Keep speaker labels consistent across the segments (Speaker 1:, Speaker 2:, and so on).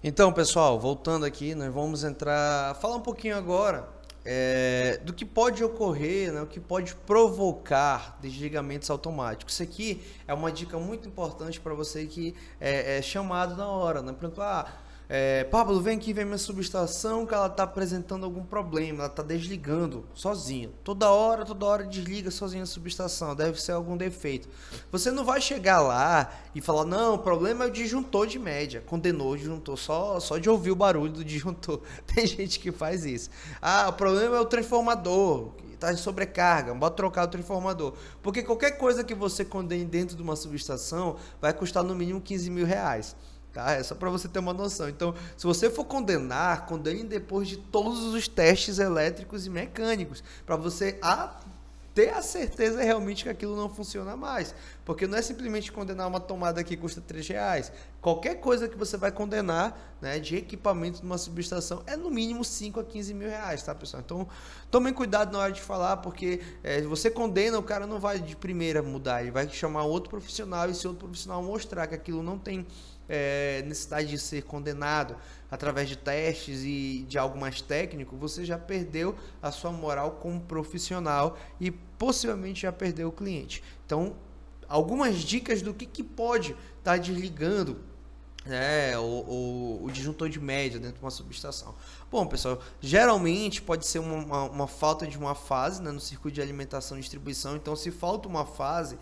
Speaker 1: Então, pessoal, voltando aqui, nós vamos falar um pouquinho agora do que pode ocorrer, né, o que pode provocar desligamentos automáticos. Isso aqui é uma dica muito importante para você que é chamado na hora, né? Por exemplo, Pablo, vem aqui, vem minha subestação que ela está apresentando algum problema, ela está desligando sozinha. Toda hora desliga sozinha a subestação, deve ser algum defeito. Você não vai chegar lá e falar, não, o problema é o disjuntor de média. Condenou o disjuntor só de ouvir o barulho do disjuntor. Tem gente que faz isso. Ah, o problema é o transformador, está em sobrecarga, bota trocar o transformador. Porque qualquer coisa que você condene dentro de uma subestação vai custar no mínimo 15 mil reais. Tá? É só para você ter uma noção. Então, se você for condenar, condene depois de todos os testes elétricos e mecânicos, para você ter a certeza realmente que aquilo não funciona mais. Porque não é simplesmente condenar uma tomada que custa R$ 3. Qualquer coisa que você vai condenar, né, de equipamento de uma subestação é no mínimo 5 a 15 mil reais, tá, pessoal? Então, tomem cuidado na hora de falar, porque você condena, o cara não vai de primeira mudar, ele vai chamar outro profissional e se outro profissional mostrar que aquilo não tem necessidade de ser condenado através de testes e de algo mais técnico, você já perdeu a sua moral como profissional e possivelmente já perdeu o cliente. Então, algumas dicas do que pode estar desligando o disjuntor de média dentro de uma subestação. Bom, pessoal, geralmente pode ser uma falta de uma fase, né, no circuito de alimentação e distribuição. Então, se falta uma fase,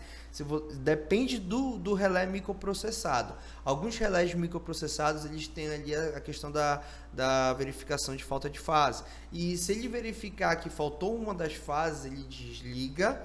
Speaker 1: depende do relé microprocessado. Alguns relés microprocessados eles têm ali a questão da verificação de falta de fase. E se ele verificar que faltou uma das fases, ele desliga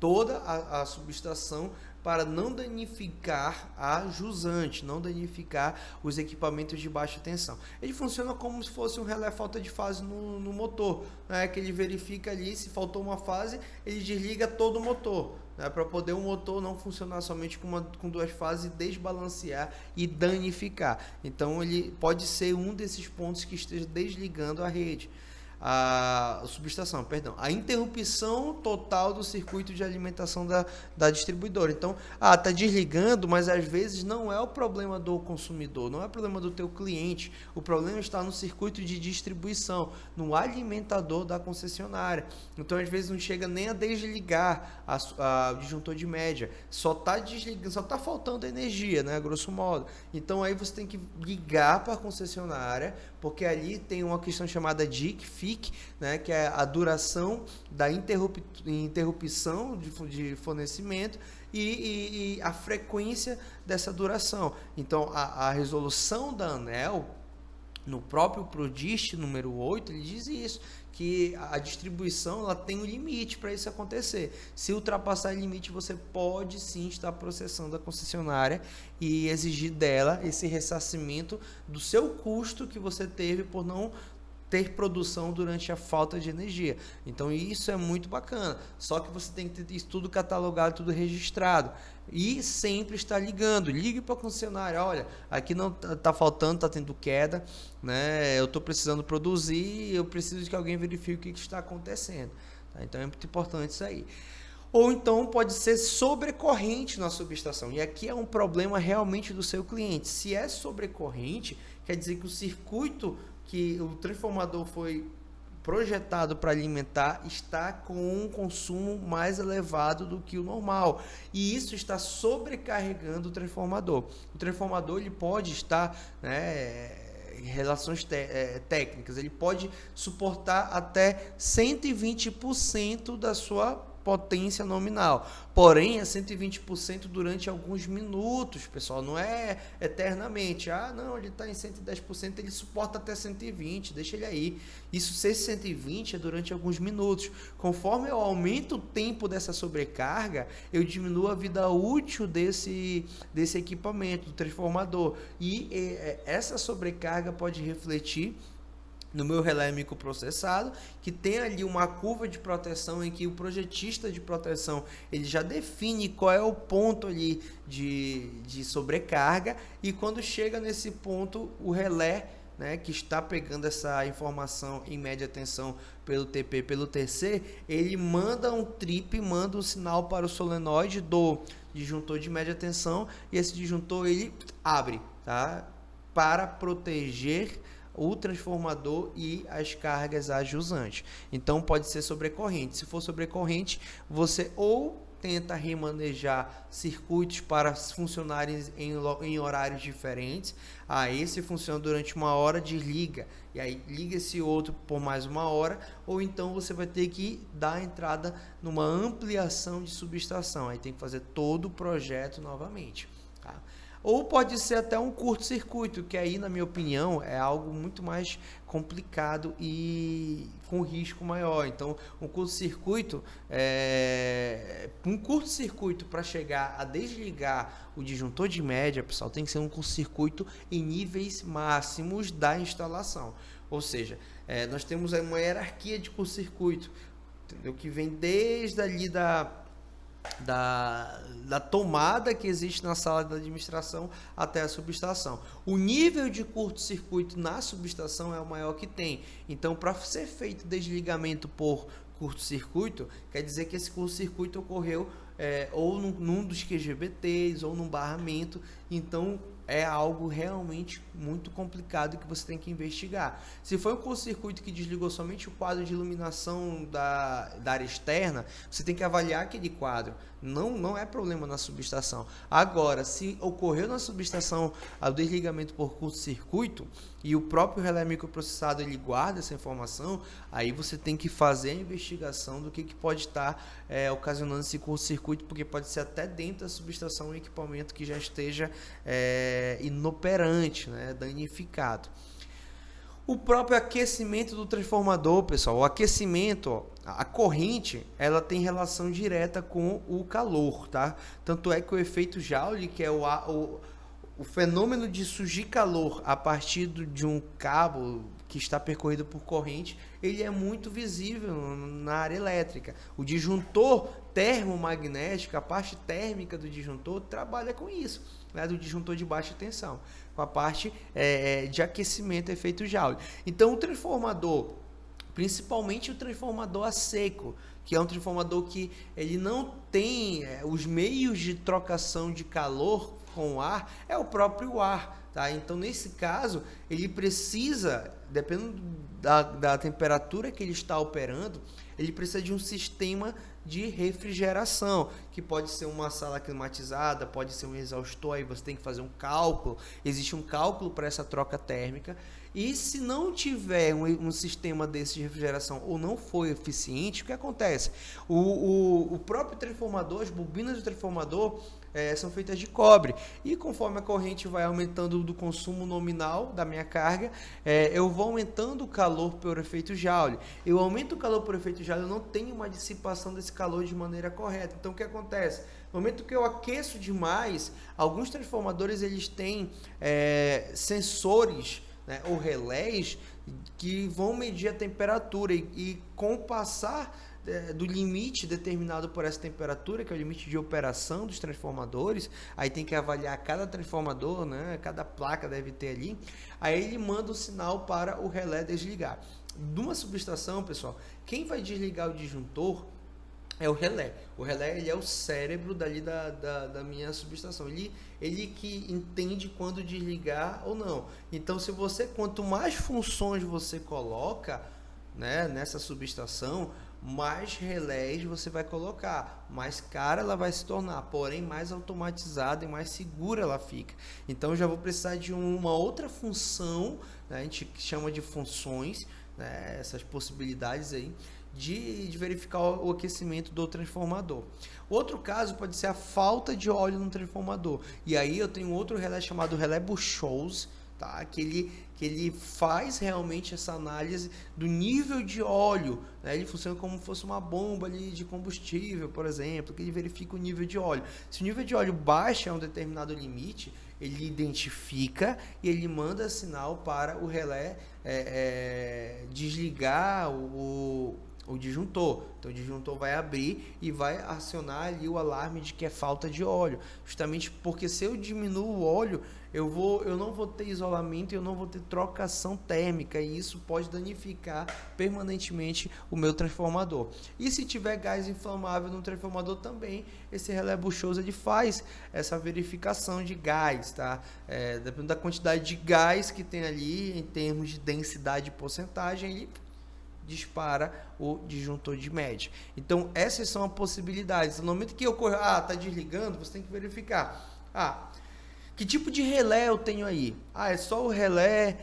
Speaker 1: toda a subestação para não danificar a jusante, não danificar os equipamentos de baixa tensão. Ele funciona como se fosse um relé falta de fase no motor, né? Que ele verifica ali, se faltou uma fase, ele desliga todo o motor, né? Para poder o motor não funcionar somente com duas fases e desbalancear e danificar. Então ele pode ser um desses pontos que esteja desligando a rede. A subestação, perdão, a interrupção total do circuito de alimentação da distribuidora. Então, tá desligando, mas às vezes não é o problema do consumidor, não é o problema do teu cliente, o problema está no circuito de distribuição, no alimentador da concessionária. Então, às vezes não chega nem a desligar o disjuntor de média, só está desligando, só está faltando energia, né, grosso modo. Então, aí você tem que ligar para a concessionária, porque ali tem uma questão chamada DIC, né, que é a duração da interrupção de fornecimento e a frequência dessa duração. Então, a resolução da ANEEL, no próprio PRODIST número 8, ele diz isso, que a distribuição ela tem um limite para isso acontecer. Se ultrapassar o limite, você pode sim estar processando a concessionária e exigir dela esse ressarcimento do seu custo que você teve por não ter produção durante a falta de energia. Então isso é muito bacana, só que você tem que ter isso tudo catalogado, tudo registrado e sempre estar ligando, ligue para a concessionária, olha, aqui não está faltando, está tendo queda, né? Eu estou precisando produzir, eu preciso que alguém verifique o que está acontecendo, tá? Então é muito importante isso aí. Ou então pode ser sobrecorrente na subestação, e aqui é um problema realmente do seu cliente. Se é sobrecorrente, quer dizer que o circuito que o transformador foi projetado para alimentar está com um consumo mais elevado do que o normal, e isso está sobrecarregando o transformador. O transformador ele pode estar, né, em relações técnicas, ele pode suportar até 120% da sua potência nominal, porém é 120% durante alguns minutos, pessoal, não é eternamente. Não, ele está em 110%, ele suporta até 120, deixa ele aí. Isso, ser 120 é durante alguns minutos. Conforme eu aumento o tempo dessa sobrecarga, eu diminuo a vida útil desse equipamento, do transformador, e essa sobrecarga pode refletir no meu relé microprocessado, que tem ali uma curva de proteção em que o projetista de proteção ele já define qual é o ponto ali de sobrecarga, e quando chega nesse ponto o relé, né, que está pegando essa informação em média tensão pelo TP, pelo TC, ele manda um trip, manda um sinal para o solenoide do disjuntor de média tensão, e esse disjuntor ele abre, tá? para proteger o transformador e as cargas ajusantes. Então pode ser sobrecorrente. Se for sobrecorrente, você ou tenta remanejar circuitos para funcionarem em horários diferentes. Esse funciona durante 1 hora, desliga. E aí liga esse outro por mais 1 hora. Ou então você vai ter que dar entrada numa ampliação de subestação. Aí tem que fazer todo o projeto novamente. Tá? Ou pode ser até um curto-circuito, que aí, na minha opinião, é algo muito mais complicado e com risco maior. Então, um curto-circuito para chegar a desligar o disjuntor de média, pessoal, tem que ser um curto-circuito em níveis máximos da instalação. Ou seja, nós temos uma hierarquia de curto-circuito, entendeu? Que vem desde ali da tomada que existe na sala da administração até a subestação. O nível de curto-circuito na subestação é o maior que tem. Então, para ser feito desligamento por curto-circuito, quer dizer que esse curto-circuito ocorreu ou num dos QGBTs ou num barramento. Então, é algo realmente muito complicado que você tem que investigar. Se foi um curto-circuito que desligou somente o quadro de iluminação da área externa, você tem que avaliar aquele quadro. Não é problema na subestação. Agora, se ocorreu na subestação o desligamento por curto-circuito e o próprio relé microprocessado ele guarda essa informação, aí você tem que fazer a investigação do que pode estar ocasionando esse curto-circuito, porque pode ser até dentro da subestação um equipamento que já esteja inoperante, né, danificado. O próprio aquecimento do transformador, pessoal, o aquecimento, a corrente, ela tem relação direta com o calor, tá? Tanto é que o efeito Joule, que é o fenômeno de surgir calor a partir de um cabo que está percorrido por corrente, ele é muito visível na área elétrica. O disjuntor termomagnético, a parte térmica do disjuntor, trabalha com isso, né, do disjuntor de baixa tensão, com a parte de aquecimento, efeito Joule. Então, o transformador, principalmente o transformador a seco, que é um transformador que ele não tem os meios de trocação de calor com o ar, é o próprio ar. Tá? Então, nesse caso, ele precisa, dependendo da temperatura que ele está operando, ele precisa de um sistema de refrigeração, que pode ser uma sala climatizada, pode ser um exaustor, aí você tem que fazer um cálculo, existe um cálculo para essa troca térmica, e se não tiver um sistema desse de refrigeração ou não for eficiente, o que acontece? O próprio transformador, as bobinas do transformador são feitas de cobre, e conforme a corrente vai aumentando do consumo nominal da minha carga, eu vou aumentando o calor por efeito Joule. Eu aumento o calor por efeito Joule, eu não tenho uma dissipação desse calor de maneira correta. Então, o que acontece? No momento que eu aqueço demais, alguns transformadores eles têm sensores, né, ou relés que vão medir a temperatura e com o passar do limite determinado por essa temperatura, que é o limite de operação dos transformadores, aí tem que avaliar cada transformador, né, cada placa deve ter ali, aí ele manda o sinal para o relé desligar. Numa subestação, pessoal, quem vai desligar o disjuntor é o relé. O relé ele é o cérebro dali da minha subestação. Ele que entende quando desligar ou não. Então, quanto mais funções você coloca, né, nessa subestação, mais relés você vai colocar, mais cara ela vai se tornar, porém mais automatizada e mais segura ela fica. Então, já vou precisar de uma outra função, né, a gente chama de funções, né, essas possibilidades aí, de verificar o aquecimento do transformador. Outro caso pode ser a falta de óleo no transformador. E aí eu tenho outro relé chamado relé Buchholz, tá? Que ele faz realmente essa análise do nível de óleo, né? Ele funciona como se fosse uma bomba ali de combustível, por exemplo, que ele verifica o nível de óleo. Se o nível de óleo baixa a um determinado limite, ele identifica e ele manda sinal para o relé desligar o disjuntor. Então o disjuntor vai abrir e vai acionar ali o alarme de que é falta de óleo, justamente porque se eu diminuo o óleo, eu não vou ter isolamento, eu não vou ter trocação térmica, e isso pode danificar permanentemente o meu transformador. E se tiver gás inflamável no transformador também, esse relé buchoso ele faz essa verificação de gás, tá? Dependendo da quantidade de gás que tem ali, em termos de densidade e porcentagem, ele dispara o disjuntor de média. Então, essas são as possibilidades. No momento que ocorre, tá desligando, você tem que verificar. Que tipo de relé eu tenho aí? É só o relé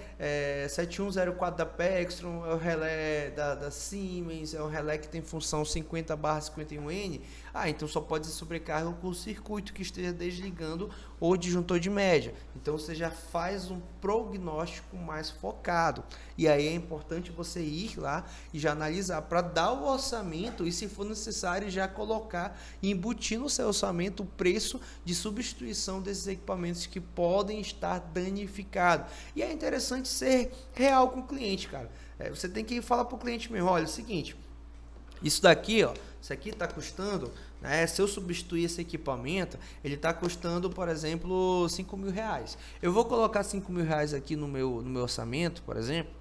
Speaker 1: 7104 da Pextron, é o relé da Siemens, é o relé que tem função 50/51N. Então só pode ser sobrecarga com o circuito que esteja desligando o disjuntor de média. Então você já faz um prognóstico mais focado. E aí é importante você ir lá e já analisar para dar o orçamento e, se for necessário, já colocar e embutir no seu orçamento o preço de substituição desses equipamentos que podem estar danificados. E é interessante ser real com o cliente, cara. Você tem que falar para o cliente mesmo, olha, é o seguinte, isso daqui, isso aqui está custando, né, se eu substituir esse equipamento, ele está custando, por exemplo, R$5.000. Eu vou colocar R$5.000 aqui no meu orçamento, por exemplo,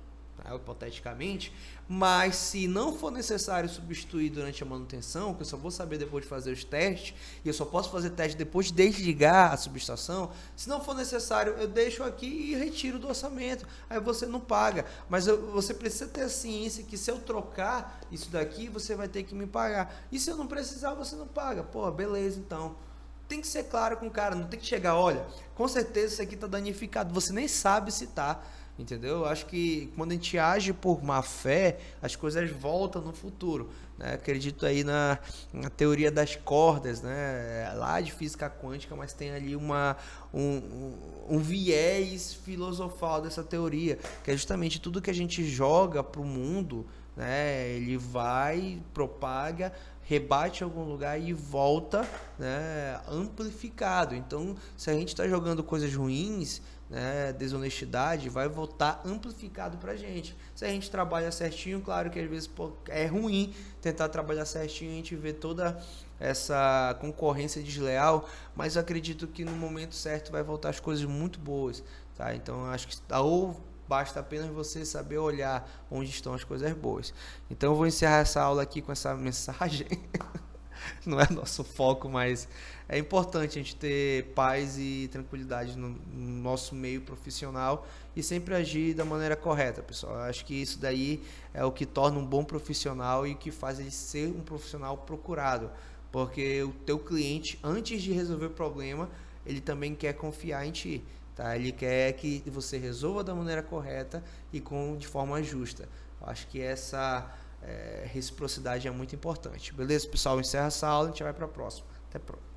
Speaker 1: hipoteticamente, mas se não for necessário substituir durante a manutenção, que eu só vou saber depois de fazer os testes, e eu só posso fazer teste depois de desligar a subestação, se não for necessário, eu deixo aqui e retiro do orçamento, aí você não paga, mas você precisa ter a ciência que se eu trocar isso daqui, você vai ter que me pagar, e se eu não precisar, você não paga. Pô, beleza, então tem que ser claro com o cara, não tem que chegar, olha, com certeza isso aqui está danificado, você nem sabe se está. Entendeu? Eu acho que quando a gente age por má fé, as coisas voltam no futuro, né? Acredito aí na teoria das cordas, né? Lá de física quântica, mas tem ali um viés filosofal dessa teoria, que é justamente tudo que a gente joga para o mundo, né? Ele vai, propaga, rebate em algum lugar e volta, né, amplificado. Então, se a gente está jogando coisas ruins, né, desonestidade, vai voltar amplificado pra gente. Se a gente trabalha certinho, claro que às vezes é ruim tentar trabalhar certinho, a gente vê toda essa concorrência desleal, mas eu acredito que no momento certo vai voltar as coisas muito boas, tá? Então acho que ou basta apenas você saber olhar onde estão as coisas boas. Então eu vou encerrar essa aula aqui com essa mensagem. Não é nosso foco, mas é importante a gente ter paz e tranquilidade no nosso meio profissional e sempre agir da maneira correta, pessoal. Eu acho que isso daí é o que torna um bom profissional e que faz ele ser um profissional procurado, porque o teu cliente, antes de resolver o problema, ele também quer confiar em ti, tá? Ele quer que você resolva da maneira correta e de forma justa. Eu acho que essa reciprocidade é muito importante. Beleza, pessoal? Encerra essa aula e a gente vai para a próxima. Até pronto.